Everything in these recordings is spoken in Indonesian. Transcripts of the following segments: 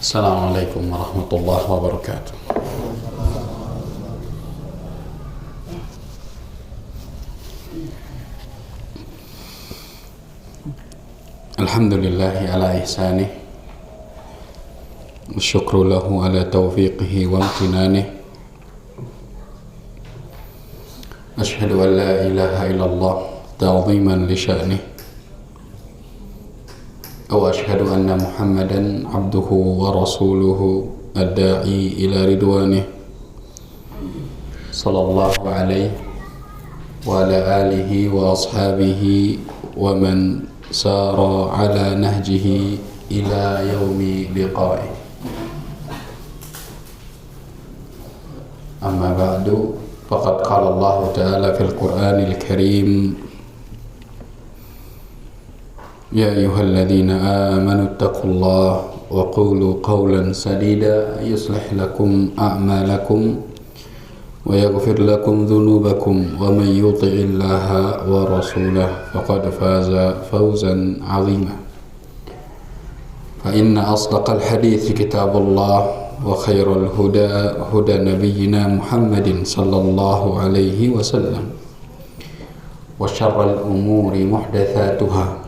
Assalamualaikum warahmatullahi wabarakatuh. Alhamdulillahi ala ihsanih, syukru lahu ala taufiqihi wa amtinanih. Ashhadu an la ilaha illallah ta'ziman li sya'nih, wa ashhadu anna Muhammadan abduhu wa rasuluhu ad-da'i ila ridwanih, sallallahu alaihi wa ala alihi wa ashabihi wa man sara ala nahjihi ila yaumi liqa'i. Amma ba'du, faqad qala Allah ta'ala fil Qur'anil Karim: Ya ayyuhalladzina amanu ittaqullaha wa qulu qawlan sadida yuslih lakum a'malakum wa yaghfir lakum dhunubakum wa man yuti'illaha wa rasulahu faqad faza fawzan 'azima. Fa inna asdaqal hadithi kitabullah wa khairal huda huda nabiyyina Muhammadin sallallahu alaihi wasallam wa syarral umuri muhdatsatuha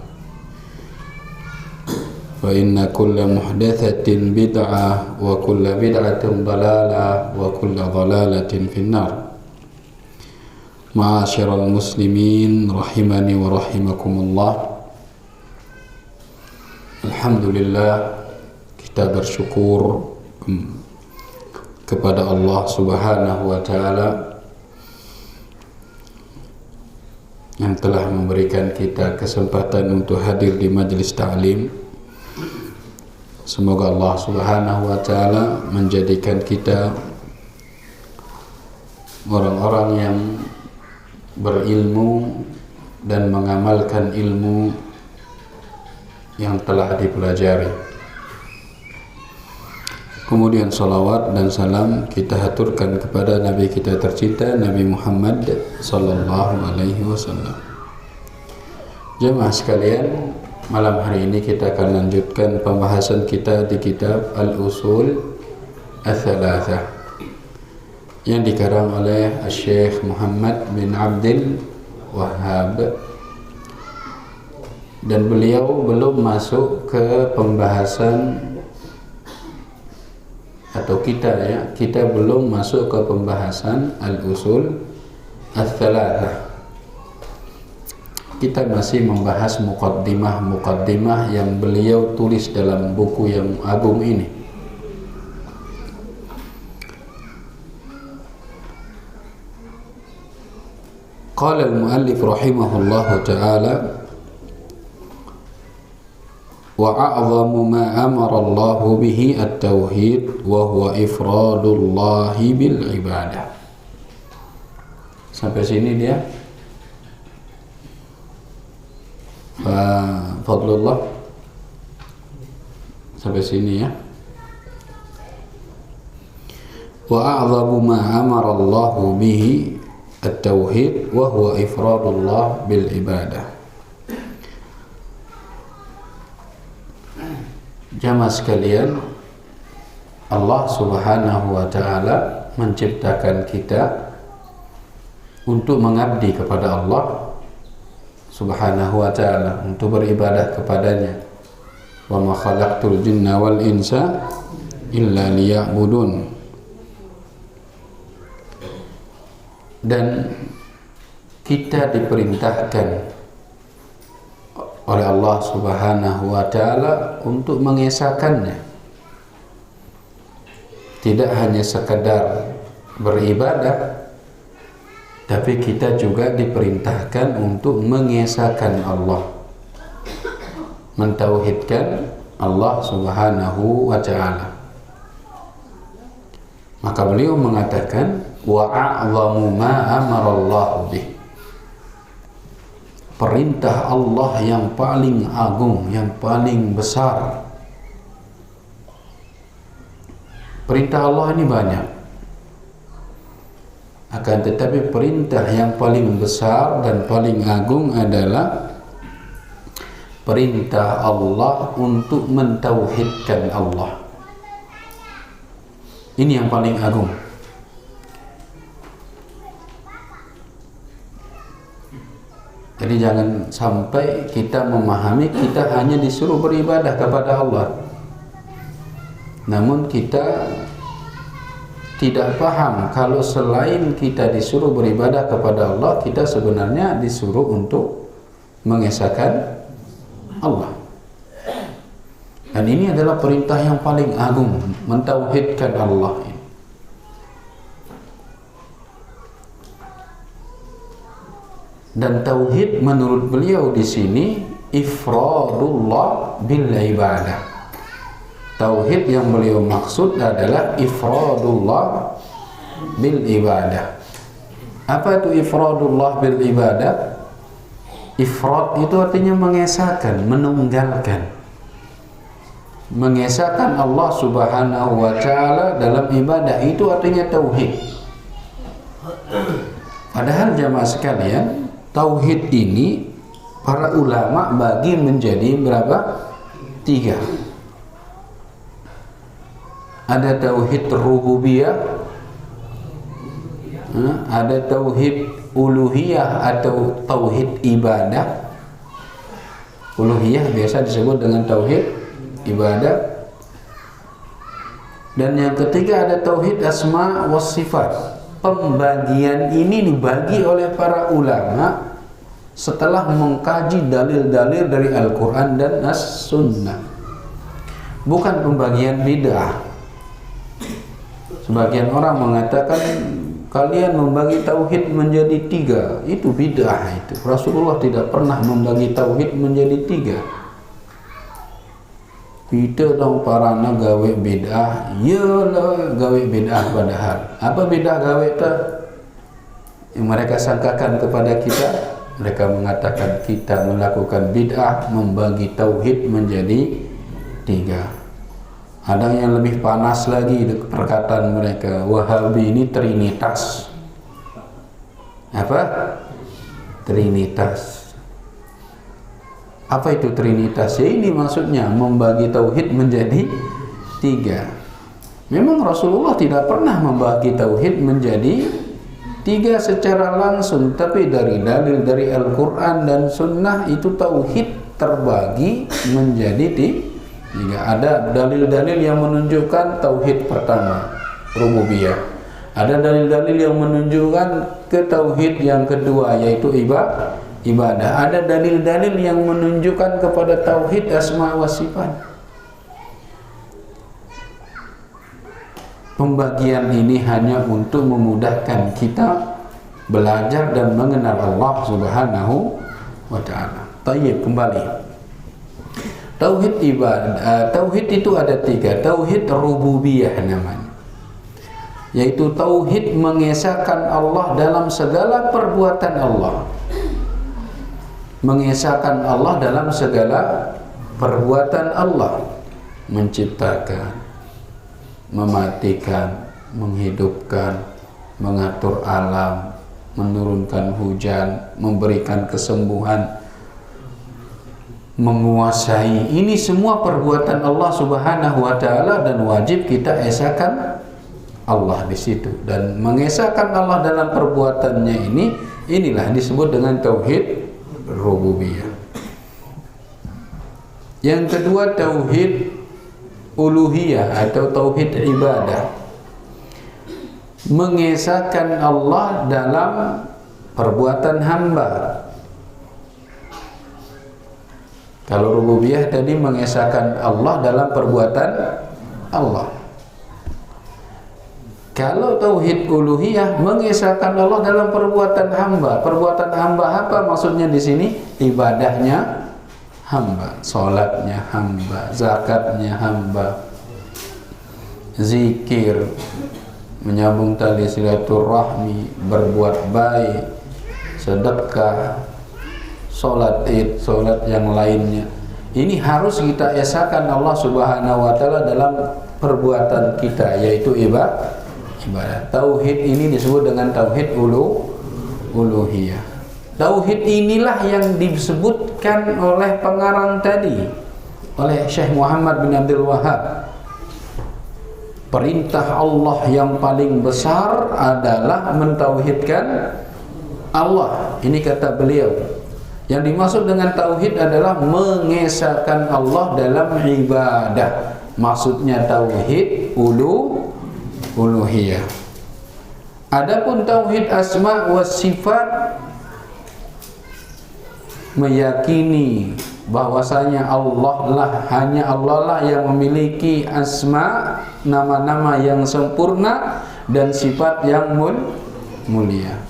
fa inna kulla muhdatsatin bid'ah wa kulla bid'atin dalalah wa kulla dalalatin finnar. Ma'asyiral muslimin rahimani wa rahimakumullah. Alhamdulillah, kita bersyukur kepada Allah Subhanahu wa taala yang telah memberikan kita kesempatan untuk hadir di majelis ta'lim. Semoga Allah Subhanahu wa taala menjadikan kita orang-orang yang berilmu dan mengamalkan ilmu yang telah dipelajari. Kemudian salawat dan salam kita haturkan kepada Nabi kita tercinta, Nabi Muhammad sallallahu alaihi wasallam. Jemaah sekalian, malam hari ini kita akan lanjutkan pembahasan kita di kitab Al-Usul Ats-Tsalatsah yang dikarang oleh Syekh Muhammad bin Abdul Wahhab, dan beliau belum masuk ke pembahasan, atau kita belum masuk ke pembahasan Al-Usul Ats-Tsalatsah. Kita masih membahas muqaddimah yang beliau tulis dalam buku yang agung ini. Qala al-muallif rahimahullahu ta'ala: wa a'zamu ma amara Allah bihi at-tauhid wa huwa ifradullahi bil ibadah. Sampai sini dia. Fadlullah sampai sini ya. Wa a'zamu ma amara Allah bihi at-tauhid wa huwa ifradullah bil ibadah. Jamaah sekalian, Allah Subhanahu wa taala menciptakan kita untuk mengabdi kepada Allah Subhanahu wa ta'ala, untuk beribadah kepadanya. Wa ma khalaqtul jinna wal insa illa liya'budun. Dan kita diperintahkan oleh Allah Subhanahu wa ta'ala untuk mengesahkannya. Tidak hanya sekadar beribadah, tapi kita juga diperintahkan untuk mengesahkan Allah, mentauhidkan Allah Subhanahu wa ta'ala. Maka beliau mengatakan wa a'zamu ma amara Allah bih. Perintah Allah yang paling agung, yang paling besar. Perintah Allah ini banyak, akan tetapi perintah yang paling besar dan paling agung adalah perintah Allah untuk mentauhidkan Allah. Ini yang paling agung. Jadi jangan sampai kita memahami kita hanya disuruh beribadah kepada Allah, namun kita tidak paham kalau selain kita disuruh beribadah kepada Allah, kita sebenarnya disuruh untuk mengesahkan Allah. Dan ini adalah perintah yang paling agung, mentauhidkan Allah. Dan tauhid menurut beliau di sini ifradullah bil ibadah. Tauhid yang beliau maksud adalah ifradullah bil ibadah. Apa itu ifradullah bil ibadah? Ifrad itu artinya mengesahkan, menunggalkan. Mengesahkan Allah Subhanahu wa taala dalam ibadah, itu artinya tauhid. Padahal jamaah sekalian, tauhid ini para ulama bagi menjadi berapa? 3. Ada tauhid rububiyah, ada tauhid uluhiyah atau tauhid ibadah. Uluhiyah biasa disebut dengan tauhid ibadah. Dan yang ketiga ada tauhid asma was sifat. Pembagian ini dibagi oleh para ulama setelah mengkaji dalil-dalil dari Al-Quran dan As-Sunnah. Bukan pembagian bid'ah. Sebagian orang mengatakan kalian membagi tauhid menjadi 3, itu bid'ah itu. Rasulullah tidak pernah membagi tauhid menjadi 3. Kita dong para gawe bid'ah, yalah gawe bid'ah padahal. Apa bid'ah gawe itu? Yang mereka sangkakan kepada kita, mereka mengatakan kita melakukan bid'ah membagi tauhid menjadi 3. Ada yang lebih panas lagi perkataan mereka, Wahabi ini trinitas. Apa? Trinitas. Apa itu trinitas? Ya ini maksudnya membagi tauhid menjadi 3. Memang Rasulullah tidak pernah membagi tauhid menjadi 3 secara langsung, tapi dari dalil dari Al-Quran dan Sunnah itu tauhid terbagi menjadi 3. Ada dalil-dalil yang menunjukkan tauhid pertama, rububiyah. Ada dalil-dalil yang menunjukkan ke tauhid yang kedua, yaitu ibadah. Ada dalil-dalil yang menunjukkan kepada tauhid asma wa sifat. Pembagian ini hanya untuk memudahkan kita belajar dan mengenal Allah Subhanahu wa ta'ala. Tayyib, kembali. Tauhid ibadah, tauhid itu ada 3. Tauhid rububiyah namanya, yaitu tauhid mengesahkan Allah dalam segala perbuatan Allah. Mengesahkan Allah dalam segala perbuatan Allah. Menciptakan, mematikan, menghidupkan, mengatur alam, menurunkan hujan, memberikan kesembuhan, menguasai. Ini semua perbuatan Allah Subhanahu wa taala dan wajib kita esahkan Allah di situ. Dan mengesahkan Allah dalam perbuatannya inilah disebut dengan tauhid rububiyah. Yang kedua tauhid uluhiyah atau tauhid ibadah. Mengesahkan Allah dalam perbuatan hamba. Kalau rububiyah tadi mengesahkan Allah dalam perbuatan Allah. Kalau tauhid uluhiyah mengesahkan Allah dalam perbuatan hamba. Perbuatan hamba apa maksudnya di sini? Ibadahnya hamba, salatnya hamba, zakatnya hamba, zikir, menyambung tali silaturahmi, berbuat baik, sedekah, salat id, salat yang lainnya. Ini harus kita esahkan Allah Subhanahu wa taala dalam perbuatan kita, yaitu ibadah. Tauhid ini disebut dengan tauhid uluhiyah. Tauhid inilah yang disebutkan oleh pengarang tadi, oleh Syekh Muhammad bin Abdul Wahhab. perintah Allah yang paling besar adalah mentauhidkan Allah. Ini kata beliau. Yang dimaksud dengan tauhid adalah mengesahkan Allah dalam ibadah. Maksudnya tauhid uluhiyah. Adapun tauhid asma wa sifat, meyakini bahwasanya hanya Allah lah yang memiliki asma, nama-nama yang sempurna, dan sifat yang mulia.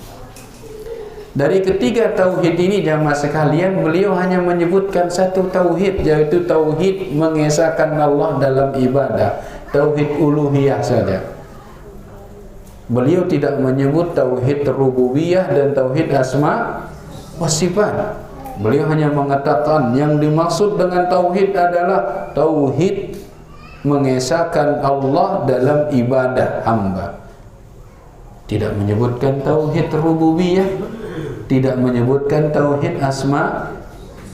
Dari ketiga tauhid ini jamaah sekalian, beliau hanya menyebutkan satu tauhid, yaitu tauhid mengesahkan Allah dalam ibadah, tauhid uluhiyah saja. Beliau tidak menyebut tauhid rububiyah dan tauhid asma wa sifat. Beliau hanya mengatakan yang dimaksud dengan tauhid adalah tauhid mengesahkan Allah dalam ibadah hamba. Tidak menyebutkan tauhid rububiyah, tidak menyebutkan tauhid asma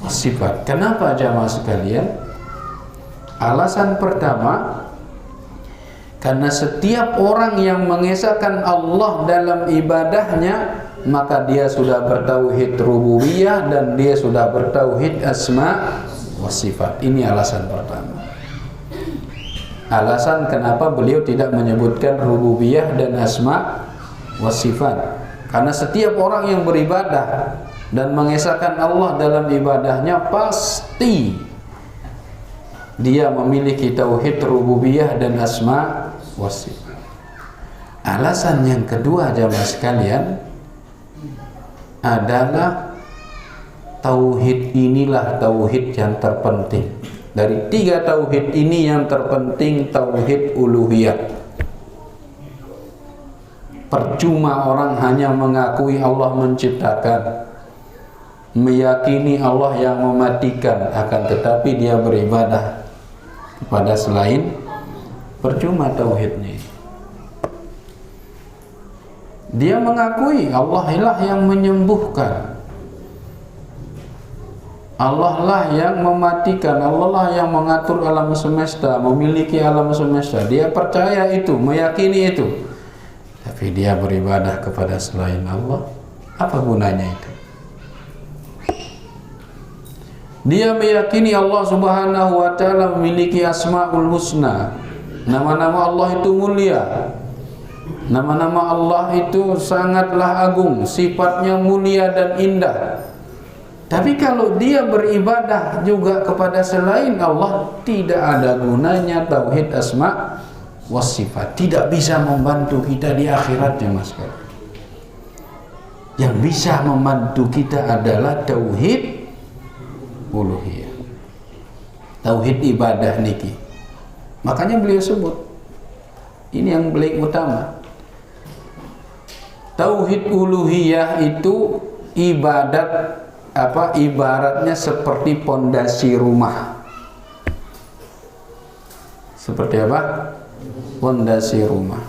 sifat. Kenapa jamaah sekalian? Alasan pertama, karena setiap orang yang mengesahkan Allah dalam ibadahnya, maka dia sudah bertauhid rububiyah dan dia sudah bertauhid asma wa sifat. Ini alasan pertama. Alasan kenapa beliau tidak menyebutkan rububiyah dan asma wa sifat, karena setiap orang yang beribadah dan mengesahkan Allah dalam ibadahnya, pasti dia memiliki tauhid rububiyah dan asma wa sifat. Alasan yang kedua jamaah sekalian adalah tauhid inilah tauhid yang terpenting. Dari tiga tauhid ini yang terpenting tauhid uluhiyah. Percuma orang hanya mengakui Allah menciptakan, meyakini Allah yang mematikan, akan tetapi dia beribadah kepada selain, percuma tauhidnya. Dia mengakui Allah lah yang menyembuhkan, Allah lah yang mematikan, Allah lah yang mengatur alam semesta, memiliki alam semesta. Dia percaya itu, meyakini itu, tapi dia beribadah kepada selain Allah. Apa gunanya itu? Dia meyakini Allah subhanahu wa ta'ala memiliki asma'ul husna, nama-nama Allah itu mulia, nama-nama Allah itu sangatlah agung, sifatnya mulia dan indah. Tapi kalau dia beribadah juga kepada selain Allah, tidak ada gunanya tauhid asma wa sifat. Tidak bisa membantu kita di akhiratnya, Mas. Yang bisa membantu kita adalah tauhid uluhiyah, tauhid ibadah niki. Makanya beliau sebut ini yang paling utama. Tauhid uluhiyah itu ibaratnya seperti pondasi rumah. Seperti apa? Pondasi rumah.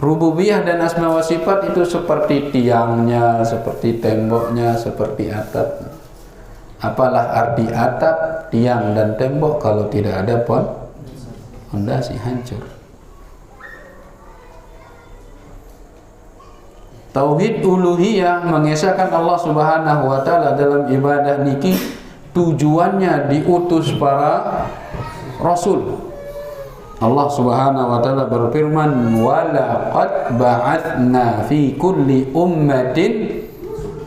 Rububiyah dan asma wa sifat itu seperti tiangnya, seperti temboknya, seperti atap. Apalah arti atap, tiang dan tembok kalau tidak ada pondasi, hancur. Tauhid uluhiyah mengesahkan Allah subhanahu wa ta'ala dalam ibadah niki, tujuannya diutus para rasul. Allah subhanahu wa ta'ala berfirman, walaqad ba'athna fi kulli ummatin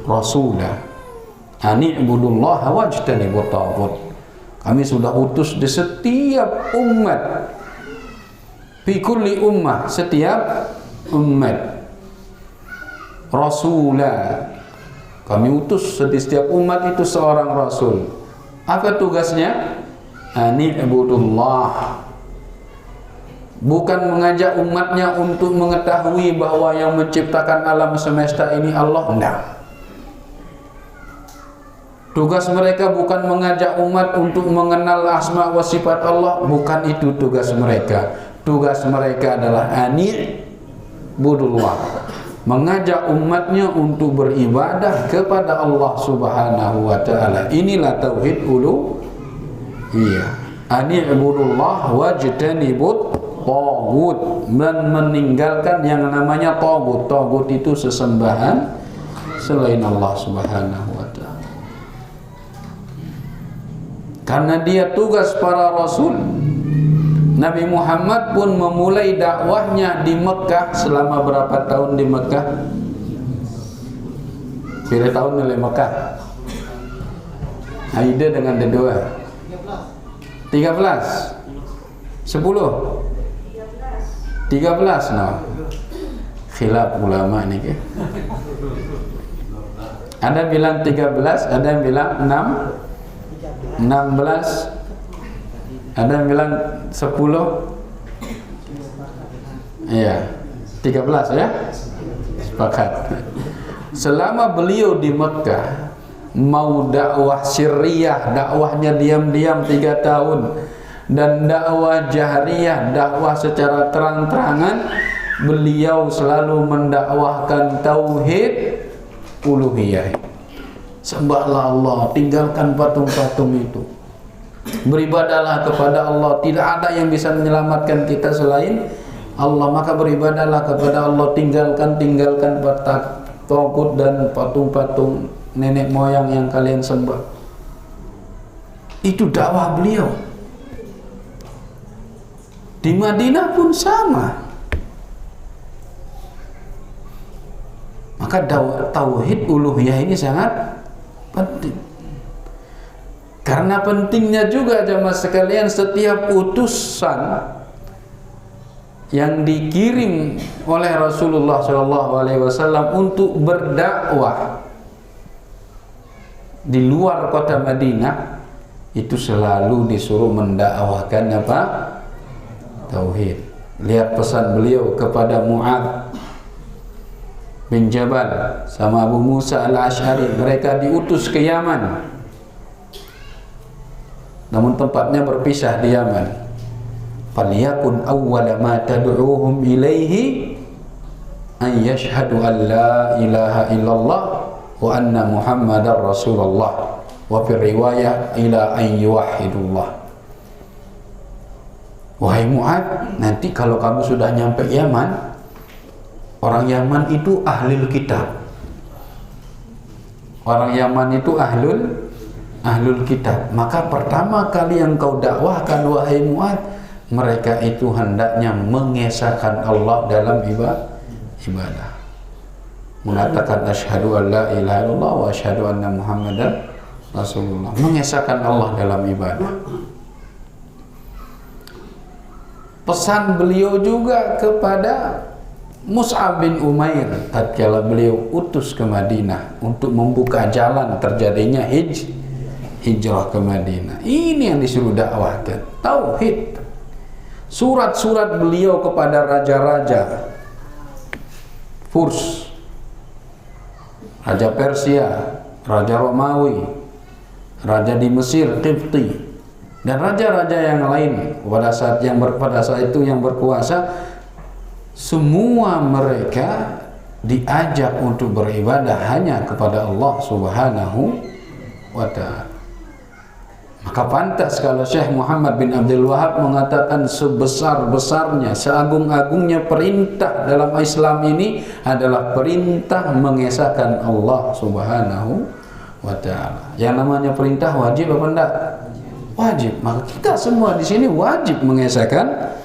rasula ani'budullaha wajtanibut taghut. Kami sudah utus di setiap umat, fi kulli ummah, setiap umat, rasulah. Kami utus di setiap umat itu seorang rasul. Apa tugasnya? Ani'budullah. Bukan mengajak umatnya untuk mengetahui bahwa yang menciptakan alam semesta ini Allah, enggak. Tugas mereka bukan mengajak umat untuk mengenal asma wa sifat Allah, bukan itu tugas mereka. Tugas mereka adalah ani'budullah, mengajak umatnya untuk beribadah kepada Allah subhanahu wa ta'ala. Inilah tauhid uluhiyah. Ani'budullah wajtanibut tagut dan meninggalkan yang namanya tagut. Tagut itu sesembahan selain Allah Subhanahu wa taala. Karena dia tugas para rasul, Nabi Muhammad pun memulai dakwahnya di Mekah. Selama berapa tahun di Mekah? Berapa tahun di Mekah? Aida dengan kedua 13 10 13 no. Khilaf ulama ni ke. Ada bilang 13, ada yang bilang 6 16, ada yang bilang 10. Iya, 13 ya. Sepakat. Selama beliau di Mekah mau dakwah sirriyah, dakwahnya diam-diam 3 tahun, dan dakwah jahriyah, dakwah secara terang-terangan, beliau selalu mendakwahkan tauhid uluhiyah. Sembahlah Allah, tinggalkan patung-patung itu. Beribadahlah kepada Allah, tidak ada yang bisa menyelamatkan kita selain Allah, maka beribadahlah kepada Allah, tinggalkan tagut dan patung-patung nenek moyang yang kalian sembah. Itu dakwah beliau. Di Madinah pun sama. Maka tauhid uluhiyah ini sangat penting. Karena pentingnya juga jemaah sekalian, setiap utusan yang dikirim oleh Rasulullah SAW untuk berdakwah di luar kota Madinah, itu selalu disuruh mendakwahkan apa? Tauhid. Lihat pesan beliau kepada Mu'adz bin Jabal sama Abu Musa al-Ash'ari. Mereka diutus ke Yaman, namun tempatnya berpisah di Yaman. Falyakun awwala ma tad'uuhum ilaihi an yashhadu an la ilaha illallah wa anna Muhammadar Rasulullah, wa fi riwayah ila an yuwahhidullah. Wahai Mu'adz, nanti kalau kamu sudah nyampe Yaman, orang Yaman itu ahlul kitab. Orang Yaman itu ahlul kitab. Maka pertama kali yang kau dakwahkan wahai Mu'adz, mereka itu hendaknya mengesahkan Allah dalam ibadah. Mengatakan asyhadu an la ilaha illallah wa asyhadu anna Muhammadar Rasulullah. Mengesahkan Allah dalam ibadah. Pesan beliau juga kepada Mus'ab bin Umair tatkala beliau utus ke Madinah untuk membuka jalan terjadinya hijrah ke Madinah. Ini yang disuruh dakwahkan, tauhid. Surat-surat beliau kepada raja-raja Furs, raja Persia, raja Romawi, raja di Mesir Qibti, dan raja-raja yang lain pada saat itu yang berkuasa, semua mereka diajak untuk beribadah hanya kepada Allah Subhanahu wa ta'ala. Maka pantas kalau Syekh Muhammad bin Abdul Wahab mengatakan sebesar-besarnya, seagung-agungnya perintah dalam Islam ini adalah perintah mengesahkan Allah Subhanahu wa ta'ala. Yang namanya perintah wajib apa enggak? Wajib. Maka kita semua di sini wajib mengesahkan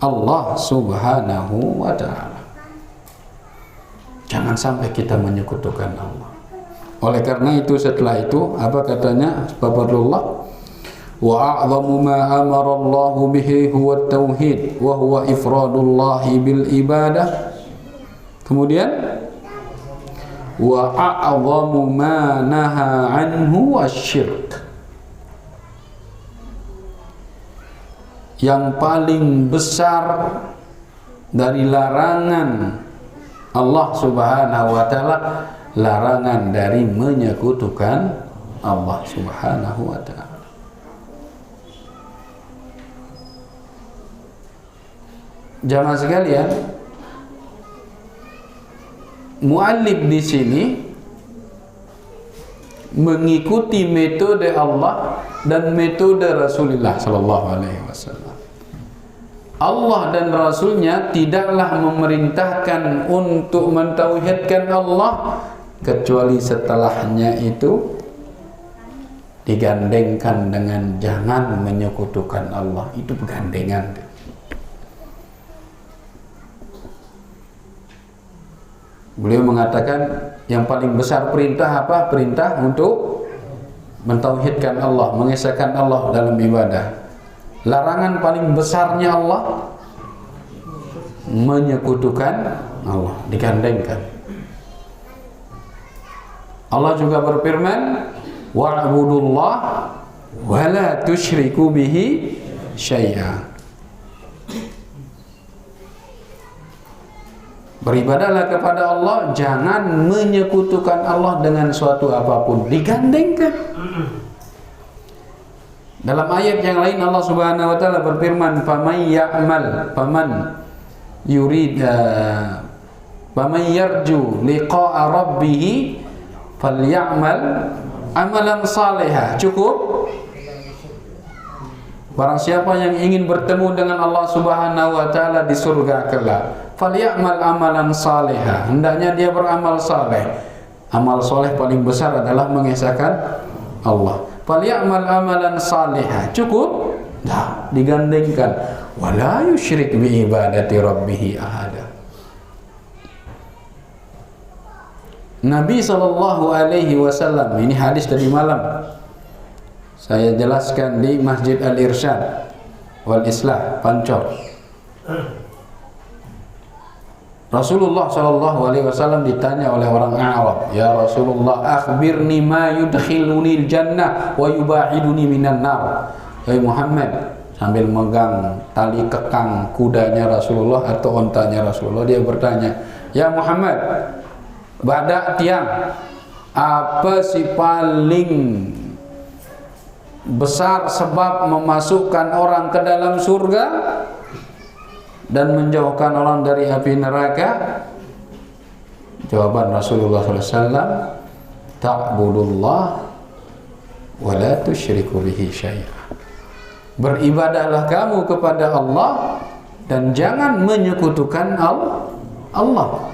Allah Subhanahu wa ta'ala. Jangan sampai kita menyekutukan Allah. Oleh karena itu, setelah itu apa katanya Baparullah? Wa a'zamu ma amara Allah bihi huwa at-tauhid wa huwa ifradullah bil ibadah. Kemudian wa a'zamu ma naha anhu wasyirk. Yang paling besar dari larangan Allah Subhanahu wa ta'ala, larangan dari menyekutukan Allah Subhanahu wa ta'ala. Jamaah sekalian, muallif di sini mengikuti metode Allah dan metode Rasulullah sallallahu alaihi wasallam. Allah dan Rasulnya tidaklah memerintahkan untuk mentauhidkan Allah kecuali setelahnya itu digandengkan dengan jangan menyekutukan Allah. Itu bergandengan. Beliau mengatakan yang paling besar perintah apa? Perintah untuk mentauhidkan Allah, mengesahkan Allah dalam ibadah. Larangan paling besarnya Allah menyekutukan Allah, digandengkan. Allah juga berfirman, wa'budullah wa la tusyriku bihi syai'a. Beribadahlah kepada Allah, jangan menyekutukan Allah dengan suatu apapun, digandengkan. Dalam ayat yang lain Allah Subhanahu wa taala berfirman, faman yarju liqa'a rabbih falyamal amalan salihah. Cukup. Barang siapa yang ingin bertemu dengan Allah Subhanahu wa taala di surga kelak, falyamal amalan salihah, hendaknya dia beramal saleh. Amal saleh paling besar adalah mengesahkan Allah. Falyamal amalan salihah. Cukup? Nah, digandengkan. Wala yusyrik bi ibadati rabbih ahada. Nabi SAW, ini hadis tadi malam saya jelaskan di Masjid Al-Irsyad wal Islah Pancor. Rasulullah SAW ditanya oleh orang Arab, ya Rasulullah, akhbirni ma yudkhiluni al-jannah wa yuba'iduni minan nar. Hai Muhammad, sambil megang tali kekang kudanya Rasulullah atau ontanya Rasulullah, dia bertanya, ya Muhammad, badak tiang, apa sih paling besar sebab memasukkan orang ke dalam surga dan menjauhkan orang dari api neraka? Jawaban Rasulullah SAW, ta'budullah wa la tusyriku bihi syai'a. Beribadahlah kamu kepada Allah dan jangan menyekutukan Allah.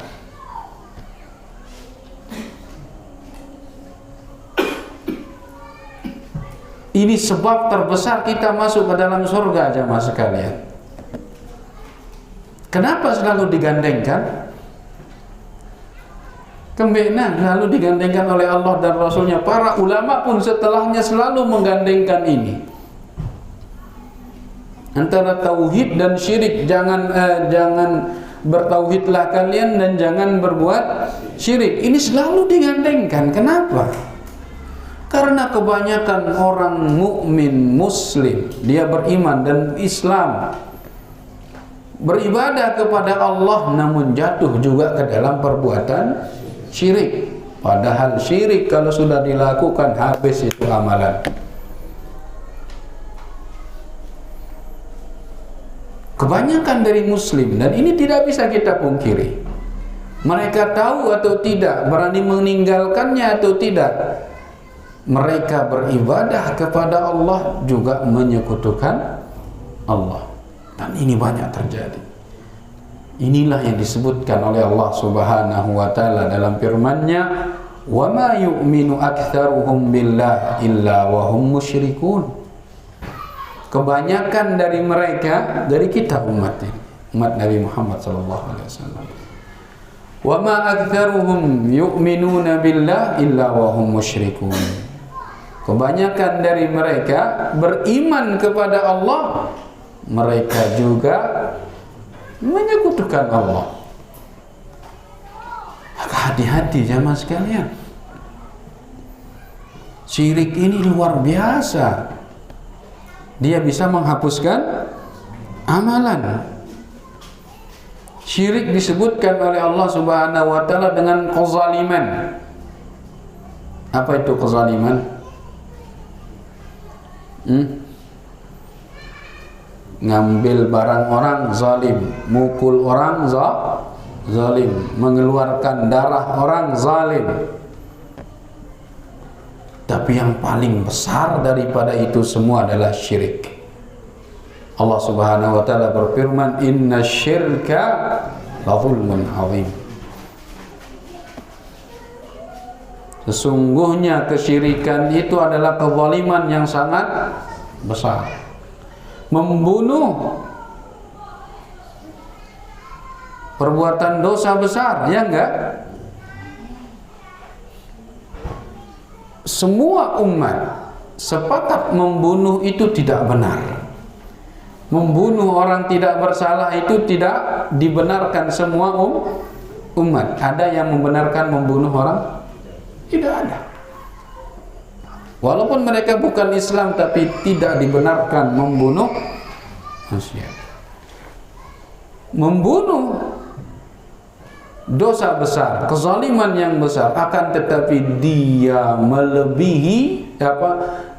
Ini sebab terbesar kita masuk ke dalam surga, jemaah sekalian. Kenapa selalu digandengkan? Kembena selalu digandengkan oleh Allah dan Rasulnya. Para ulama pun setelahnya selalu menggandengkan ini. Antara tauhid dan syirik, jangan bertauhidlah kalian dan jangan berbuat syirik. Ini selalu digandengkan. Kenapa? Karena kebanyakan orang mukmin muslim, dia beriman dan Islam, beribadah kepada Allah, namun jatuh juga ke dalam perbuatan syirik. Padahal syirik kalau sudah dilakukan, habis itu amalan. Kebanyakan dari muslim, dan ini tidak bisa kita pungkiri, mereka tahu atau tidak, berani meninggalkannya atau tidak, mereka beribadah kepada Allah juga menyekutukan Allah. Dan ini banyak terjadi. Inilah yang disebutkan oleh Allah Subhanahu wa taala dalam firman-Nya, "Wa ma yu'minu aktsaruhum billahi illa wa hum musyrikun." Kebanyakan dari mereka, dari kita umat Nabi Muhammad sallallahu alaihi wasallam, "Wa ma aktsaruhum yu'minuna billahi illa wa hum musyrikun." Kebanyakan dari mereka beriman kepada Allah, mereka juga menyekutukan Allah. Maka hati-hati jamaah sekalian. Syirik ini luar biasa. Dia bisa menghapuskan amalan. Syirik disebutkan oleh Allah Subhanahu wa taala dengan kezaliman. Apa itu kezaliman? Ngambil barang orang zalim, mukul orang zalim, mengeluarkan darah orang zalim. Tapi yang paling besar daripada itu semua adalah syirik. Allah Subhanahu wa taala berfirman, "Innasyirka la zulmun 'adzim." Sesungguhnya kesyirikan itu adalah kezaliman yang sangat besar. Membunuh perbuatan dosa besar, ya enggak? Semua umat sepakat membunuh itu tidak benar. Membunuh orang tidak bersalah itu tidak dibenarkan semua umat. Ada yang membenarkan membunuh orang? Tidak ada. Walaupun mereka bukan Islam, tapi tidak dibenarkan membunuh manusia. Membunuh dosa besar, kezaliman yang besar, akan tetapi dia melebihi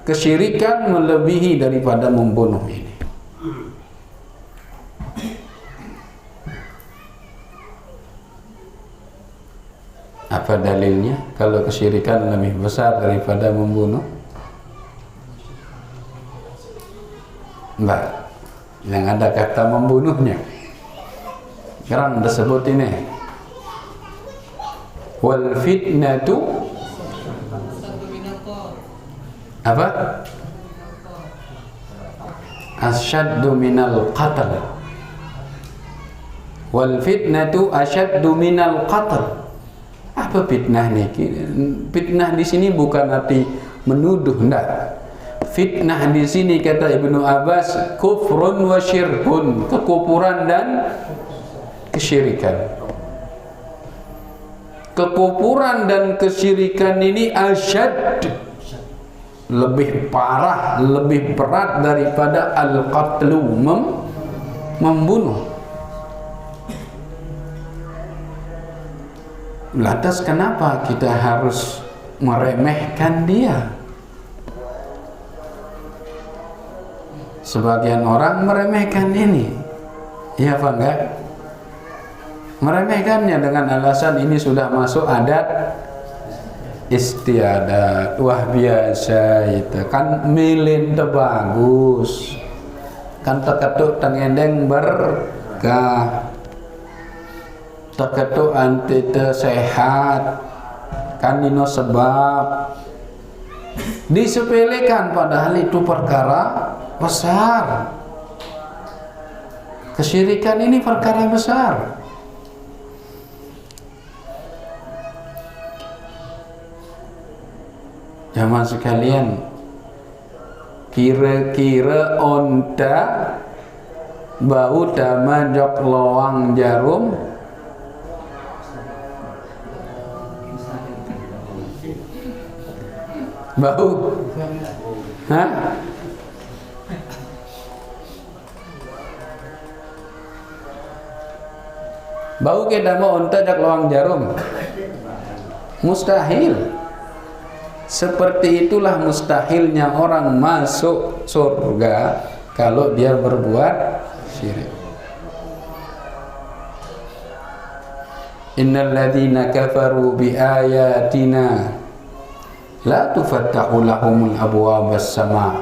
kesyirikan melebihi daripada membunuh ini. Apa dalilnya kalau kesyirikan lebih besar daripada membunuh? Enggak, yang ada kata membunuhnya. Sekarang disebut ini wal fitnatu apa? Asyaddu minal qatl. Wal fitnatu asyaddu minal qatl. Apa fitnah nih? Fitnah di sini bukan arti menuduh, enggak. Fitnah di sini kata Ibnu Abbas kufrun wa syirkun, kekufuran dan kesyirikan. Kekufuran dan kesyirikan ini asyad, lebih parah, lebih berat daripada al-qatlu, membunuh. Lantas kenapa kita harus meremehkan dia? Sebagian orang meremehkan ini, iya apa enggak? Meremehkannya dengan alasan ini sudah masuk adat istiadat. Wah biasa itu kan milin bagus, kan terketuk tengendeng berkah, terketuk anti sehat, kan ini sebab disepelekan, padahal itu perkara besar. Kesyirikan ini perkara besar. Jamaah sekalian, kira-kira onta bau damajok loang jarum bau, hah? Bau kita mau onta jak loang jarum? Mustahil. Seperti itulah mustahilnya orang masuk surga kalau dia berbuat syirik. Innal ladzina kafaru bi ayatina la tufattahu lahumul abwabus sama'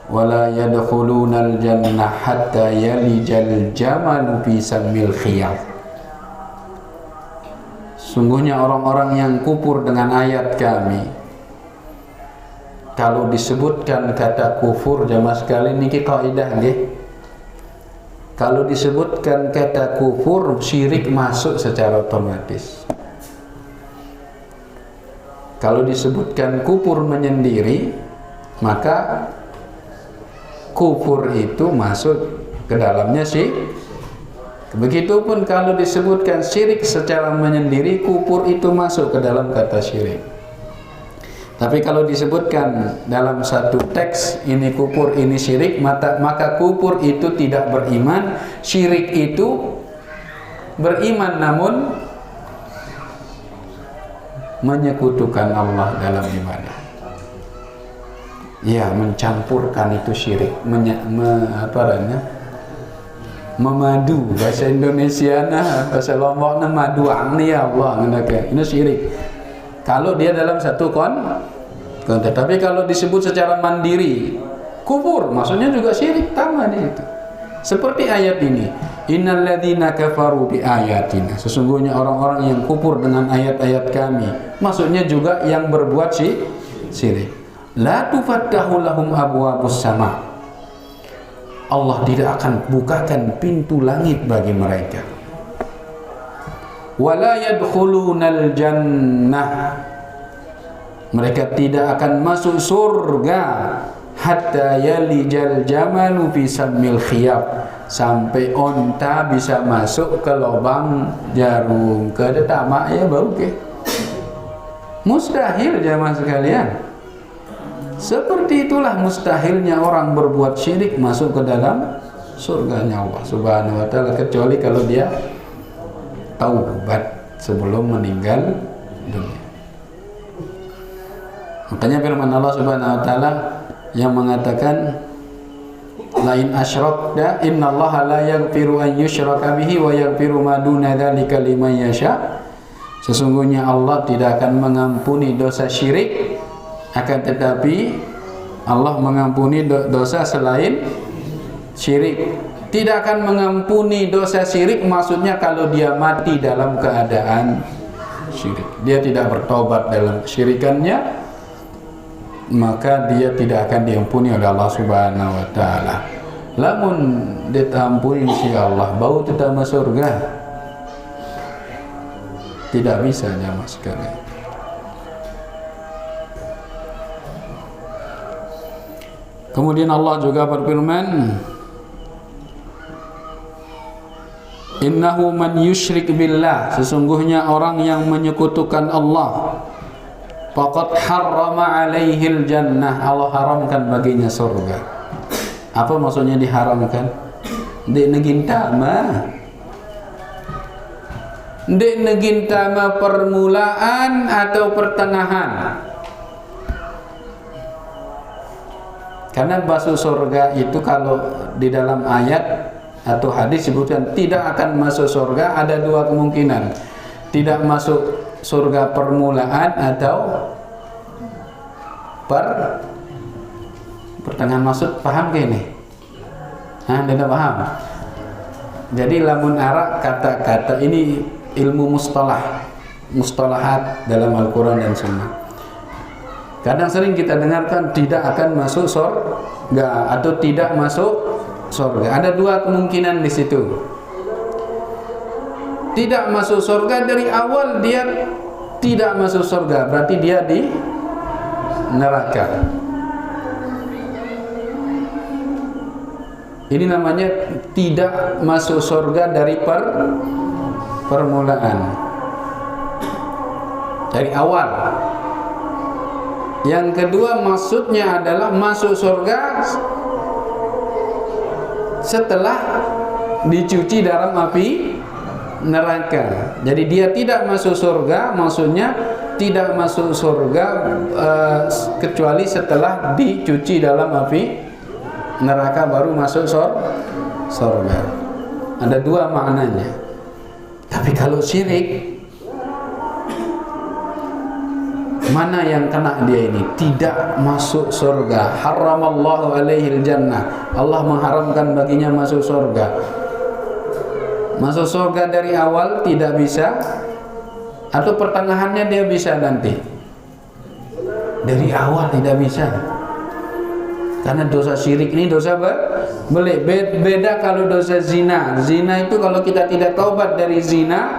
wa la yadkhulunal jannah hatta yalijal jamalu fi sammil khiyat. Sungguhnya orang-orang yang kufur dengan ayat kami, kalau disebutkan kata kufur, jamaah sekalian niki kaidah nggih. Kalau disebutkan kata kufur, syirik masuk secara otomatis. Kalau disebutkan kufur menyendiri, maka kufur itu masuk ke dalamnya syirik. Begitupun kalau disebutkan syirik secara menyendiri, kufur itu masuk ke dalam kata syirik. Tapi kalau disebutkan dalam satu teks, ini kufur, ini syirik, maka kufur itu tidak beriman, syirik itu beriman namun menyekutukan Allah dalam ibadah. Ya, mencampurkan itu syirik, memadu, bahasa Indonesia bahasa Lombok maduang nih ya Allah, ini syirik. Kalau dia dalam satu konteks, tapi kalau disebut secara mandiri kufur, maksudnya juga syirik, tamat. sama di situ. Seperti ayat ini, innal ladzina kafaru bi ayatina, sesungguhnya orang-orang yang kufur dengan ayat-ayat kami, maksudnya juga yang berbuat syirik. La tufattahu lahum abwabus sama, Allah tidak akan bukakan pintu langit bagi mereka. Wala yadkhulunal jannah, mereka tidak akan masuk surga hatta yalijal jamalu fi sammil khiyab, sampai onta bisa masuk ke lubang jarum. Ke tamak ya bau ke. Mustahil jamaah sekalian. Seperti itulah mustahilnya orang berbuat syirik masuk ke dalam surganya Allah Subhanahu wa taala, kecuali kalau dia taubat sebelum meninggal dunia. Makanya firman Allah Subhanahu wa taala yang mengatakan lain asyrakta innallaha la yaghfiru an yushraka bihi wa yaghfiru ma duna dzalika liman yasha. Sesungguhnya Allah tidak akan mengampuni dosa syirik, akan tetapi Allah mengampuni dosa selain syirik. Tidak akan mengampuni dosa syirik maksudnya kalau dia mati dalam keadaan syirik, dia tidak bertobat dalam kesyirikannya, maka dia tidak akan diampuni oleh Allah Subhanahu wa taala. Lamun ditampuni si Allah, bau tetap masuk surga? Tidak bisa jamaah sekalian. Kemudian Allah juga berfirman, innahu man yusyrik billah, sesungguhnya orang yang menyekutukan Allah, faqad harrama alaihil jannah, Allah haramkan baginya surga. Apa maksudnya diharamkan? Dek negintama, dek negintama permulaan atau pertengahan. Karena masuk surga itu kalau di dalam ayat atau hadis sebutkan tidak akan masuk surga, ada dua kemungkinan. Tidak masuk surga permulaan atau pertengahan. Maksud paham ke ini? Tidak paham. Jadi lamun arak kata-kata ini ilmu mustalahat dalam Al-Quran dan Sunnah. Kadang sering kita dengarkan tidak akan masuk surga atau tidak masuk surga. Ada dua kemungkinan di situ. Tidak masuk surga dari awal, dia tidak masuk surga, berarti dia di neraka. Ini namanya tidak masuk surga dari permulaan, dari awal. Yang kedua maksudnya adalah masuk surga setelah dicuci dalam api neraka. Jadi dia tidak masuk surga, maksudnya tidak masuk surga kecuali setelah dicuci dalam api neraka baru masuk surga. Ada dua maknanya. Tapi kalau syirik, mana yang kena dia ini? Tidak masuk surga. Haramallahu alaihil jannah, Allah mengharamkan baginya masuk surga. Masuk surga dari awal tidak bisa, atau pertengahannya dia bisa nanti. Dari awal tidak bisa. Karena dosa syirik ini dosa beda kalau dosa zina. Zina itu kalau kita tidak taubat dari zina,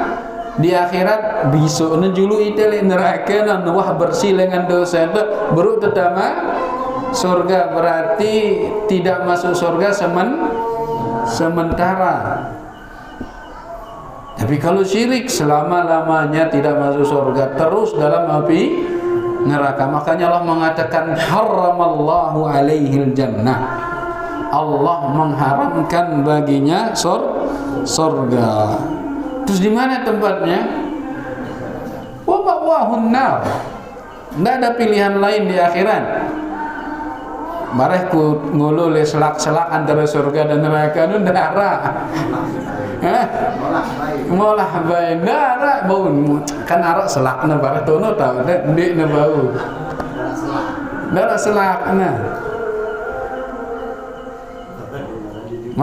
di akhirat besok nejulu itele neraka dan wah bersih dengan dosa itu baru tetama surga, berarti tidak masuk surga sementara. Tapi kalau syirik selama-lamanya tidak masuk surga, terus dalam api neraka. Makanya Allah mengatakan haramallahu alaihil jannah, Allah mengharamkan baginya surga. Terus di mana tempatnya? Wa ma'wahun nar. Tidak ada pilihan lain di akhirat. Bareh ku ngulu le selak-selak antara surga dan neraka nu darah. Molah bae darah bau kan arak selakna bareh tono tau ndek na bau. Darah selakna.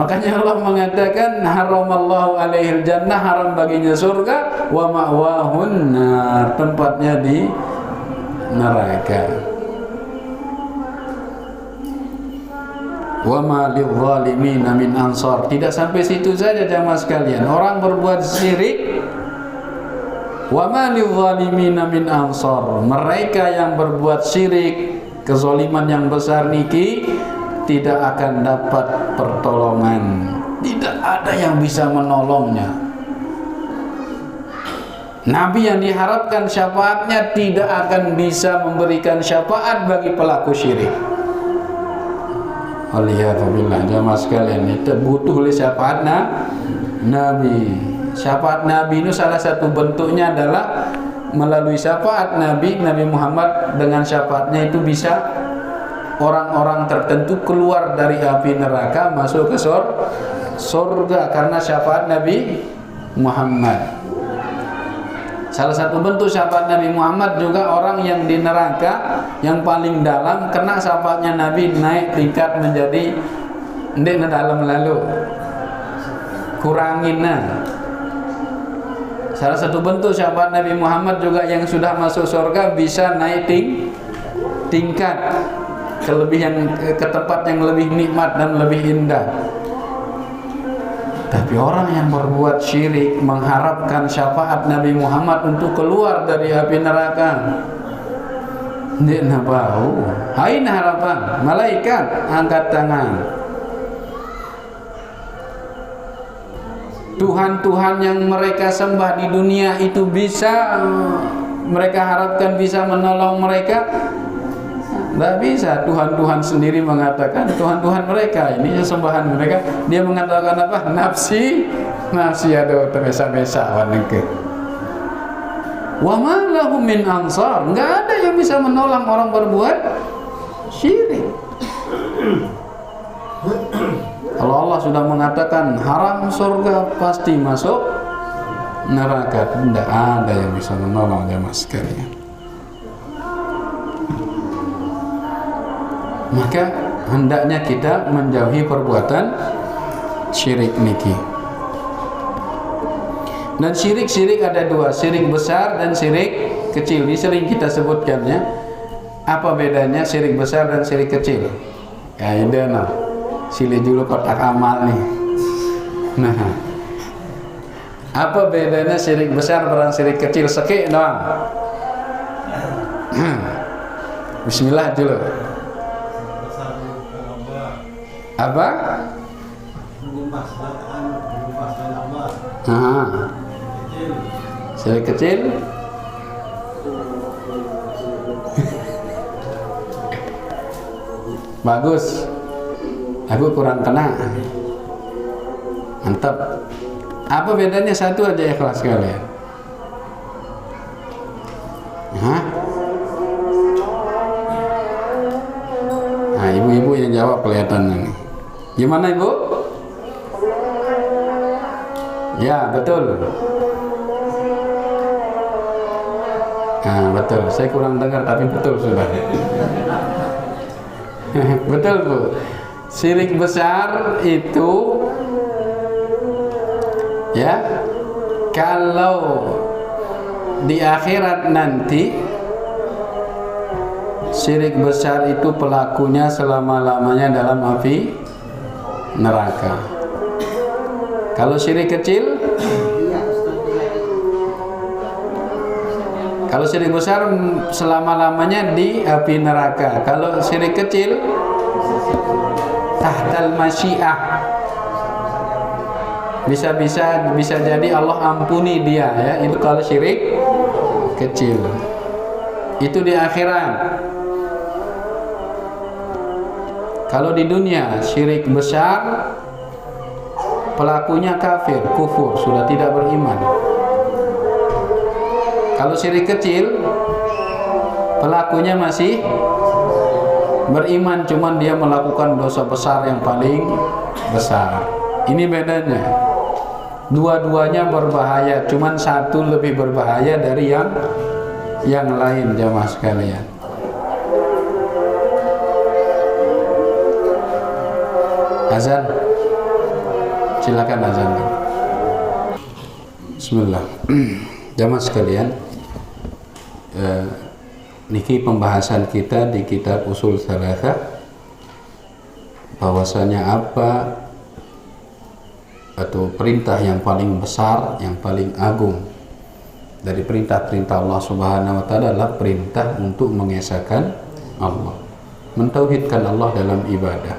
Makanya Allah mengatakan haramallahu alaihil jannah, haram baginya surga, wa ma'wahun nar, tempatnya di neraka. Wa ma lidzalimina min ansar. Tidak sampai situ saja jamaah sekalian. Orang berbuat syirik, wa ma lidzalimina min ansar. Mereka yang berbuat syirik, kezaliman yang besar niki, tidak akan dapat pertolongan. Tidak ada yang bisa menolongnya. Nabi yang diharapkan syafaatnya tidak akan bisa memberikan syafaat bagi pelaku syirik. Alhamdulillah jamaah sekalian, itu butuh oleh syafaat Nabi. Syafaat Nabi itu salah satu bentuknya adalah melalui syafaat Nabi Muhammad. Dengan syafaatnya itu bisa orang-orang tertentu keluar dari api neraka masuk ke surga karena syafaat Nabi Muhammad. Salah satu bentuk syafaat Nabi Muhammad juga orang yang di neraka yang paling dalam kena syafaatnya Nabi naik tingkat menjadi ndek dalam lalu kurangin nah. Salah satu bentuk syafaat Nabi Muhammad juga yang sudah masuk surga bisa naik tingkat ke tempat yang lebih nikmat dan lebih indah. Tapi orang yang berbuat syirik mengharapkan syafaat Nabi Muhammad untuk keluar dari api neraka, dia bau. Hain harapan malaikat angkat tangan. Tuhan-Tuhan yang mereka sembah di dunia itu bisa mereka harapkan bisa menolong mereka. Tidak bisa. Tuhan-Tuhan sendiri mengatakan, Tuhan-Tuhan mereka ini sembahan mereka, dia mengatakan apa? Nafsi ada termesa-mesa waneke. Wa ma lahum min ansar. Enggak ada yang bisa menolong orang berbuat syirik. Kalau Allah sudah mengatakan haram surga, pasti masuk neraka. Tidak ada yang bisa menolong jemaah sekalian. Maka hendaknya kita menjauhi perbuatan syirik niki. Dan syirik ada dua, syirik besar dan syirik kecil. Ini sering kita sebutkannya. Apa bedanya syirik besar dan syirik kecil? Ya ini nah, silih dulu kotak amal nih. Nah, apa bedanya syirik besar dan syirik kecil? Sekik doang. Bismillah dulu. Apa? Syirik kecil. Bagus. Aku kurang kena. Mantap. Apa bedanya? Satu aja ikhlas kalian. Nah, ibu-ibu yang jawab kelihatan nih. Gimana ibu? Ya betul. Nah betul. Saya kurang dengar tapi betul sudah. Betul bu. Syirik besar itu ya kalau di akhirat nanti syirik besar itu pelakunya selama-lamanya dalam api neraka. Kalau syirik kecil, kalau syirik besar selama-lamanya di api neraka. Kalau syirik kecil tahtal masyiah, bisa jadi Allah ampuni dia ya. Itu kalau syirik kecil. Itu di akhirat. Kalau di dunia syirik besar pelakunya kafir, kufur, sudah tidak beriman. Kalau syirik kecil pelakunya masih beriman, cuman dia melakukan dosa besar yang paling besar. Ini bedanya. Dua-duanya berbahaya, cuman satu lebih berbahaya dari yang lain jamaah sekalian. Azan. Silakan azan. Bismillah. Jamaah sekalian, niki pembahasan kita di kitab Ushul Tsalatsah, bahwasanya apa atau perintah yang paling besar, yang paling agung dari perintah-perintah Allah Subhanahu wa taala adalah perintah untuk mengesahkan Allah, mentauhidkan Allah dalam ibadah.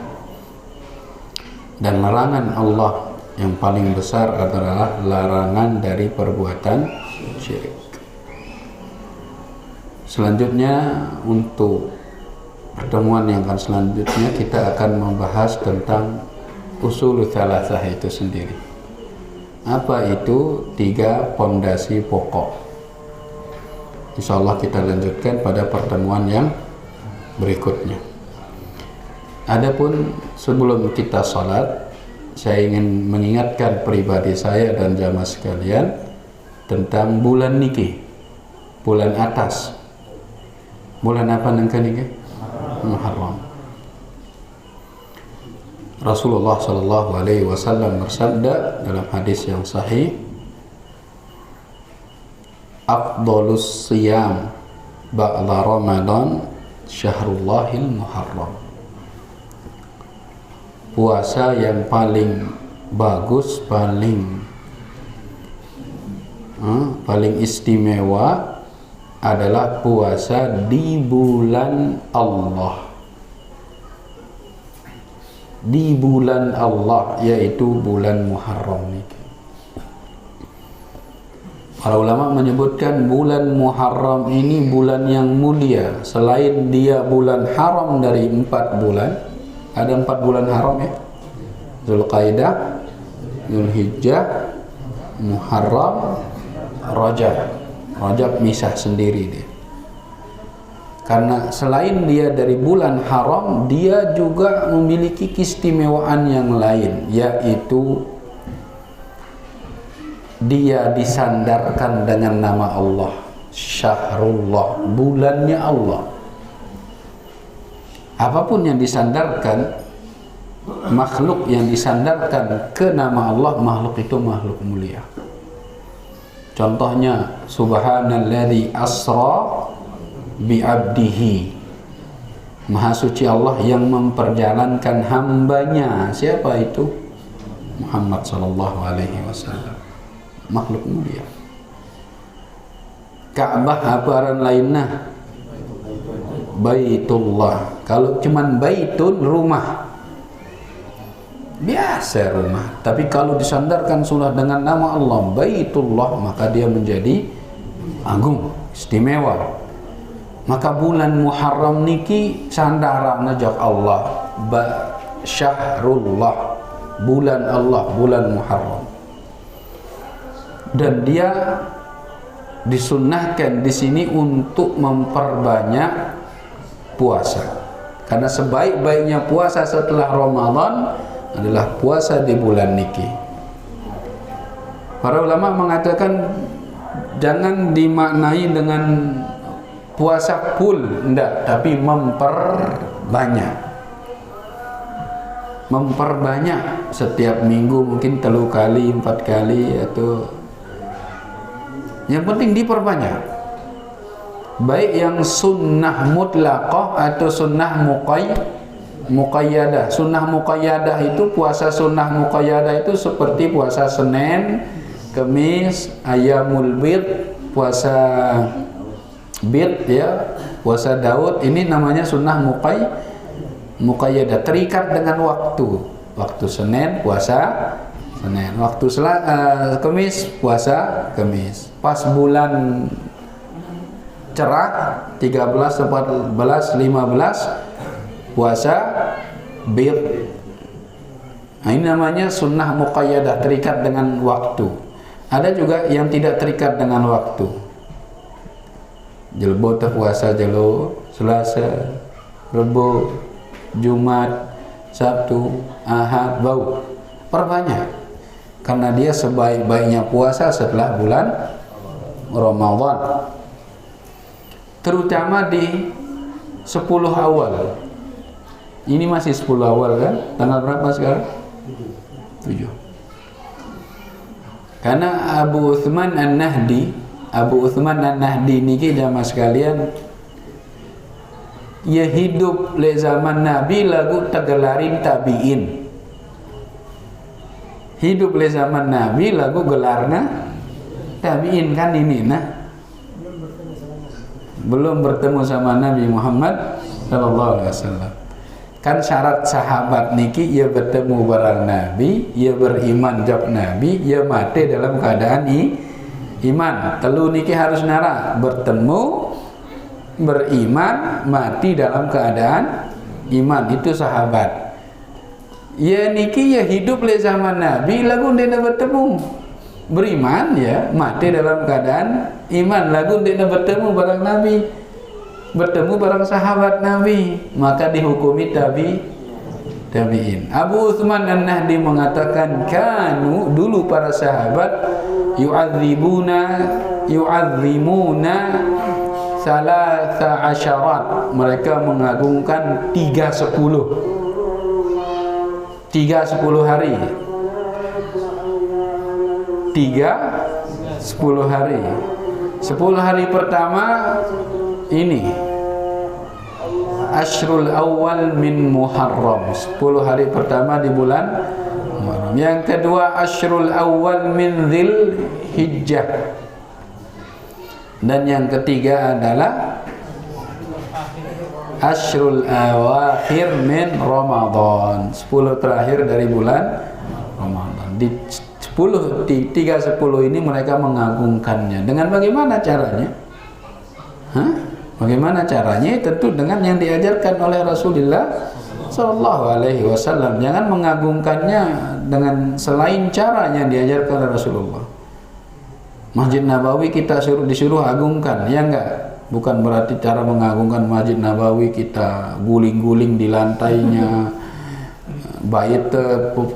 Dan larangan Allah yang paling besar adalah larangan dari perbuatan syirik. Selanjutnya, untuk pertemuan yang akan selanjutnya kita akan membahas tentang Ushul Tsalatsah itu sendiri. Apa itu? 3 pondasi pokok. Insyaallah kita lanjutkan pada pertemuan yang berikutnya. Adapun sebelum kita salat, saya ingin mengingatkan pribadi saya dan jamaah sekalian tentang bulan niki, bulan atas. Bulan apa nangka niki? Muharram. Rasulullah sallallahu alaihi wasallam bersabda dalam hadis yang sahih, afdhalus siyam ba'da Ramadan syahrullahil muharram. Puasa yang paling bagus, paling istimewa adalah puasa di bulan Allah. Di bulan Allah, yaitu bulan Muharram ini. Para ulama menyebutkan bulan Muharram ini bulan yang mulia. Selain dia bulan haram dari 4 bulan, ada 4 bulan haram ya, Zulqaidah, Zulhijjah, Muharram, Rajab. Rajab misah sendiri dia. Karena selain dia dari bulan haram, dia juga memiliki keistimewaan yang lain, yaitu dia disandarkan dengan nama Allah, Syahrullah, bulannya Allah. Apapun yang disandarkan, makhluk yang disandarkan ke nama Allah, makhluk itu makhluk mulia. Contohnya, subhanalladzi asra bi'abdihi, Maha suci Allah yang memperjalankan hambanya. Siapa itu? Muhammad sallallahu alaihi wasallam, makhluk mulia. Ka'bah apa aran lainnya? Baitullah. Kalau cuman baitun, rumah biasa, rumah. Tapi kalau disandarkan sudah dengan nama Allah, Baitullah, maka dia menjadi agung, istimewa. Maka bulan Muharram niki sandaran najak Allah, Syahrullah, bulan Allah, bulan Muharram. Dan dia disunnahkan di sini untuk memperbanyak puasa. Karena sebaik-baiknya puasa setelah Ramadan adalah puasa di bulan niki. Para ulama mengatakan jangan dimaknai dengan puasa full, enggak, tapi memperbanyak. Memperbanyak setiap minggu mungkin 3 kali, 4 kali, atau yang penting diperbanyak. Baik yang sunnah mutlaqah atau sunnah muqayyadah. Sunnah muqayyadah itu, puasa sunnah muqayyadah itu seperti puasa Senin, Kamis, Ayyamul Bid, puasa Bid ya, puasa Daud, ini namanya sunnah muqayyadah, terikat dengan waktu. Waktu Senin puasa Senin, waktu Kamis puasa Kamis. Pas bulan cerah 13, 14, 15 puasa Bir. Nah, ini namanya sunnah muqayyadah, terikat dengan waktu. Ada juga yang tidak terikat dengan waktu. Jelbo puasa jelo Selasa, Rebo, Jumat, Sabtu, Ahad, bau. Perbanyak. Karena dia sebaik-baiknya puasa setelah bulan Ramadan. Terutama di 10 awal. Ini masih 10 awal kan? Tanggal berapa sekarang? 7. Karena Abu Uthman An-Nahdi niki jamaah sekalian, ia hidup le zaman Nabi lagu tegelarin tabiin. Hidup le zaman Nabi lagu gelarna tabiin kan ini nah. Belum bertemu sama Nabi Muhammad sallallahu alaihi wasallam. Kan syarat sahabat niki ia bertemu barang Nabi, ia beriman jab Nabi, ia mati dalam keadaan iman. Telu niki harus nara, bertemu, beriman, mati dalam keadaan iman. Itu sahabat. Ya niki ya hidup le zaman Nabi lagu dia bertemu, beriman ya, mati dalam keadaan iman. Lagu dia bertemu barang Nabi, bertemu barang sahabat Nabi, maka dihukumi tabi'in. Abu Uthman An-Nahdi mengatakan, kanu dulu para sahabat yu'azzimuna salasa asyarat, mereka mengagungkan 30 hari. 10 hari. 10 hari pertama ini Ashrul Awal min Muharram, 10 hari pertama di bulan Muharram. Yang kedua Ashrul Awal min Dzil Hijjah. Dan yang ketiga adalah Ashrul Awakhir min Ramadan, 10 terakhir dari bulan Ramadan. Di 10 ini mereka mengagungkannya. Dengan bagaimana caranya? Bagaimana caranya? Tentu dengan yang diajarkan oleh Rasulullah Sallallahu Alaihi Wasallam. Jangan mengagungkannya dengan selain cara yang diajarkan oleh Rasulullah. Masjid Nabawi kita disuruh agungkan, ya enggak? Bukan berarti cara mengagungkan Masjid Nabawi kita guling-guling di lantainya, bait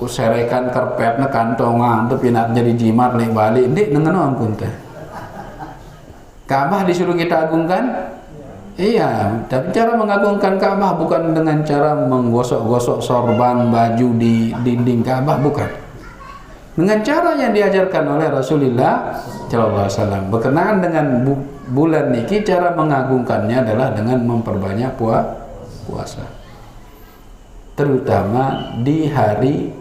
serekan karpetnya kantongan, tapi nak jadi jimat lek balik. Dik dengan ampun teh. Ka'bah disuruh kita agungkan? Iya, tapi cara mengagungkan Ka'bah bukan dengan cara menggosok-gosok sorban baju di dinding Ka'bah, bukan. Dengan cara yang diajarkan oleh Rasulullah sallallahu alaihi wasallam. Berkenaan dengan bulan niki, cara mengagungkannya adalah dengan memperbanyak puasa. Terutama di hari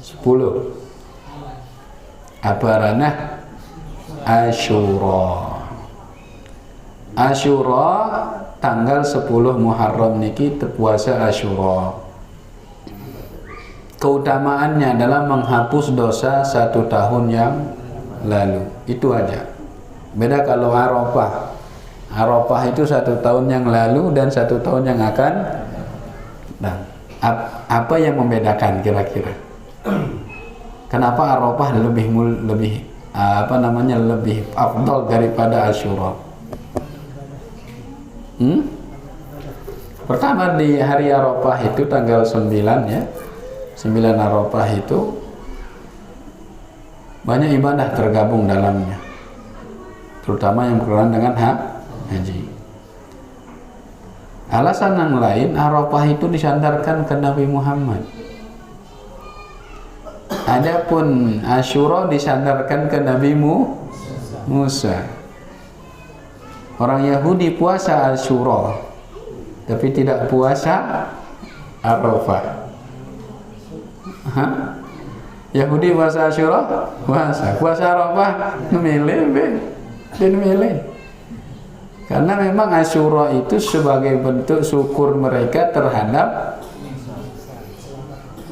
10. Apa ranah? Asyura. Asyura tanggal 10 Muharram niki puasa Asyura. Keutamaannya adalah menghapus dosa 1 tahun yang lalu. Itu aja. Beda kalau Arafah. Arafah itu 1 tahun yang lalu dan 1 tahun yang akan. Nah, apa yang membedakan kira-kira? Kenapa Arafah lebih afdal daripada Asyura? Pertama di hari Arafah itu tanggal 9 ya. 9 Arafah itu banyak ibadah tergabung dalamnya. Terutama yang berkaitan dengan haji. Alasan yang lain, Arafah itu disandarkan ke Nabi Muhammad. Adapun Asyura disandarkan ke Nabi Musa. Orang Yahudi puasa Asyura, tapi tidak puasa Arafah. Yahudi puasa Asyura, puasa Arafah, milih. Karena memang Asyura itu sebagai bentuk syukur mereka terhadap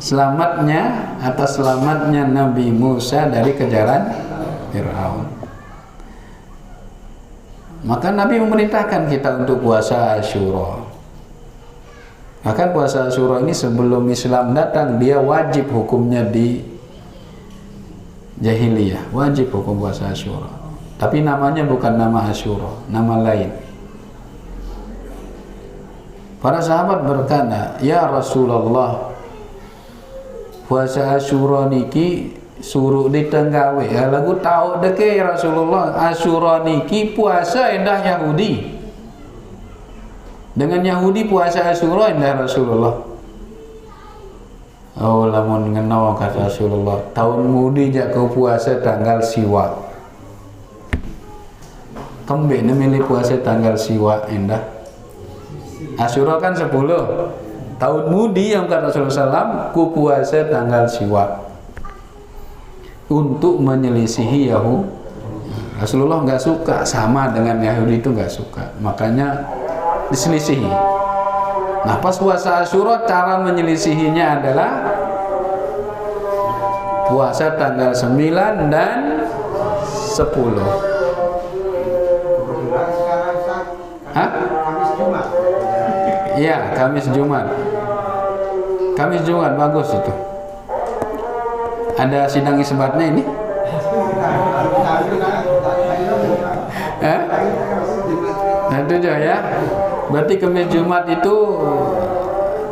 selamatnya Nabi Musa dari kejaran Fir'aun. Maka Nabi memerintahkan kita untuk puasa Asyura. Bahkan puasa Asyura ini sebelum Islam datang, dia wajib hukumnya di jahiliyah, wajib hukum puasa Asyura. Tapi namanya bukan nama Asyura, nama lain. Para sahabat berkata, ya Rasulullah, puasa Asyura niki suruh ditenggawe. Ya lagu tahu deke ya Rasulullah, Asyura niki puasa endah Yahudi. Dengan Yahudi puasa Asyura endah Rasulullah. Oh lamun ngeno kata Rasulullah, tahun mudi jak kau puasa tanggal siwa. Kembali milih puasa tanggal siwa indah. Asyura kan 10. Tahun mudi yang kata Rasulullah SAW, ku puasa tanggal siwa untuk menyelisihi Yahudi. Rasulullah nggak suka, sama dengan Yahudi itu nggak suka, makanya diselisihi. Nah pas puasa Asyura cara menyelisihinya adalah puasa tanggal 9 dan 10. Hah? Iya, Kamis Jumat. Kamis Jumat bagus itu. Ada sidang isbatnya ini? Nah itu aja ya. Berarti Kamis Jumat itu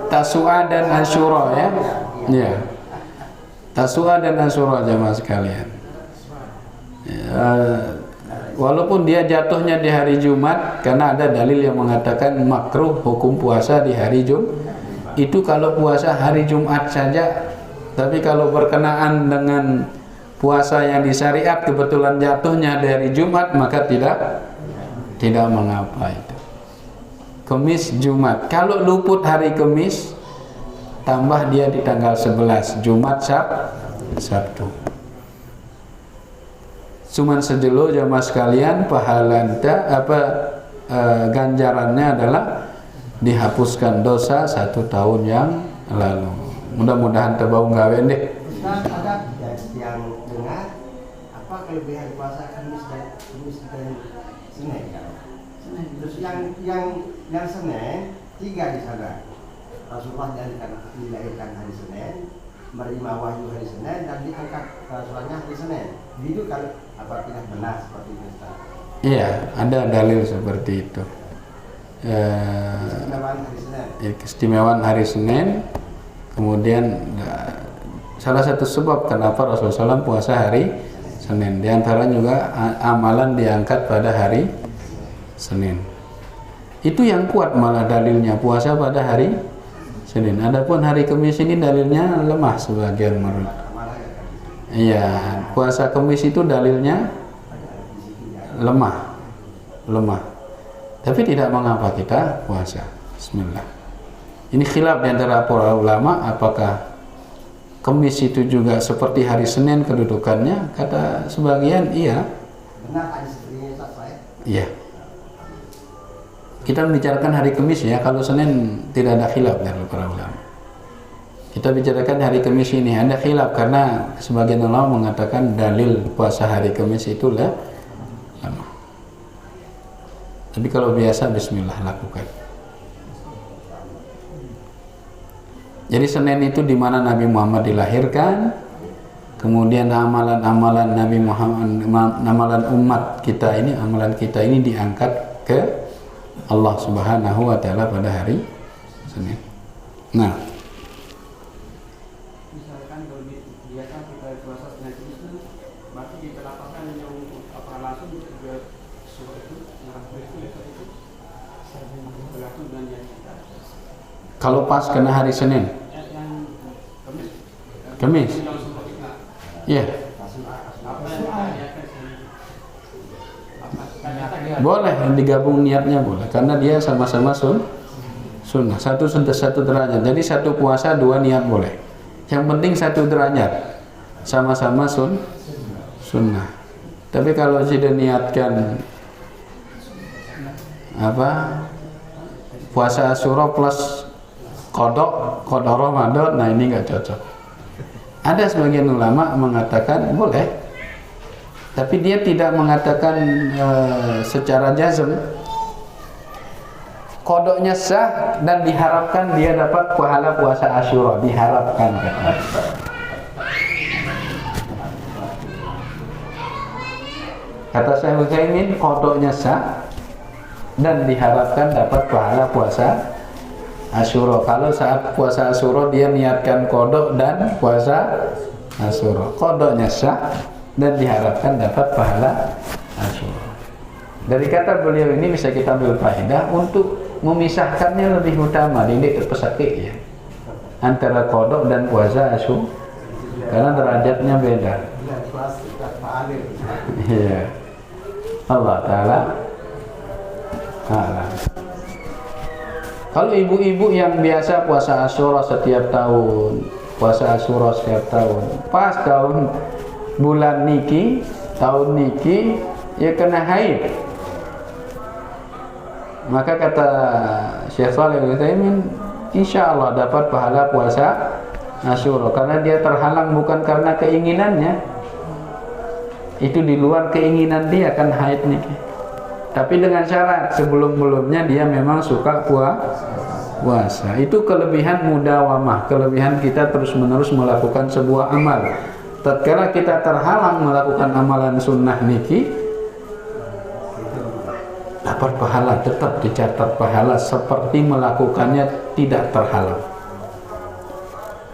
Tasu'a dan Asyura ya. Iya. Tasu'a dan Asyura jemaah sekalian. Ya, walaupun dia jatuhnya di hari Jumat karena ada dalil yang mengatakan makruh hukum puasa di hari Jumat. Itu kalau puasa hari Jumat saja. Tapi kalau berkenaan dengan puasa yang disyariat kebetulan jatuhnya dari Jumat maka tidak mengapa itu. Kamis Jumat. Kalau luput hari Kamis tambah dia di tanggal 11 Jumat Sabtu. Cuman sejelo jamaah sekalian pahalanta ganjarannya adalah dihapuskan dosa 1 tahun yang lalu. Mudah-mudahan terbau gawe deh. Ada yang dengar apa kelebihan puasa Kamis dan Senin kan? Terus yang Senin 3 di sana. Rasulullah dilahirkan hari Senin, menerima wahyu hari Senin dan diangkat Rasulullah hari Senin. Itu kalau apabila benar seperti itu. Iya, ada dalil seperti itu. Keistimewaan hari Senin. Kemudian salah satu sebab kenapa Rasulullah SAW puasa hari Senin. Di antara juga amalan diangkat pada hari Senin. Itu yang kuat malah dalilnya puasa pada hari Senin. Adapun hari Kamis ini dalilnya lemah sebagian menurut. Iya, puasa Kamis itu dalilnya lemah. Tapi tidak mengapa kita puasa. Bismillah. Ini khilaf di antara para ulama apakah Kamis itu juga seperti hari Senin kedudukannya. Kata sebagian iya. Benar hari Senin saya. Iya. Kita membicarakan hari Kamis ya. Kalau Senin tidak ada khilaf dari para ulama. Kita bicarakan hari Kamis ini ada khilaf karena sebagian ulama mengatakan dalil puasa hari Kamis itu lama. Tapi kalau biasa Bismillah lakukan. Jadi Senin itu di mana Nabi Muhammad dilahirkan, kemudian amalan-amalan Nabi Muhammad, amalan umat kita ini, amalan kita ini diangkat ke Allah Subhanahu wa taala pada hari Senin. Nah, misalkan kalau biasa kita puasa Senin itu berarti kita lakukan yang apa langsung juga surat itu berlaku dengan yang kita. kalau pas kena hari Senin, Kamis, iya, boleh digabung niatnya boleh, karena dia sama-sama sunnah, satu derajat. Jadi satu puasa 2 niat boleh. Yang penting 1 derajat, sama-sama sunnah. Tapi kalau sudah niatkan puasa Asyura plus kodok Ramadan, nah ini nggak cocok. Ada sebagian ulama mengatakan boleh, tapi dia tidak mengatakan secara jazm. Kodoknya sah dan diharapkan dia dapat pahala puasa Asyura, diharapkan katanya. Kata Syekh Utsaimin, kodoknya sah dan diharapkan dapat pahala puasa Asyura. Kalau saat puasa Asyura dia niatkan kodok dan puasa Asyura, kodoknya sah dan diharapkan dapat pahala Asyura. Dari kata beliau ini bisa kita ambil faedah untuk memisahkannya lebih utama. Ini terpesakit ya. antara qada dan puasa Asyura karena derajatnya beda. Iya. Allah taala alam. Kalau ibu-ibu yang biasa puasa Asyura setiap tahun, pas tahun bulan niki, tahun niki ya kena haid. Maka kata Syekh Shalih Al-Utsaimin, insya Allah dapat pahala puasa Asyura karena dia terhalang bukan karena keinginannya. Itu di luar keinginan dia kan haid niki. Tapi dengan syarat sebelum-belumnya dia memang suka puasa. Itu kelebihan mudawamah, kelebihan kita terus-menerus melakukan sebuah amal. Tatkala kita terhalang melakukan amalan sunnah niki, dapat pahala, tetap dicatat pahala seperti melakukannya tidak terhalang.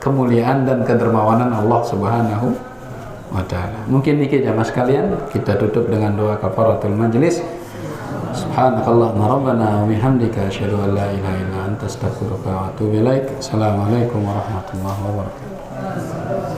Kemuliaan dan kedermawanan Allah Subhanahu wa ta'ala. Mungkin niki jamaah sekalian, kita tutup dengan doa kafaratul majlis. Subhanakallahumma rabbana wa bihamdika asyhadu an la ilaha illa anta astaghfiruka wa atubu ilaik. Assalamualaikum warahmatullahi wabarakatuh.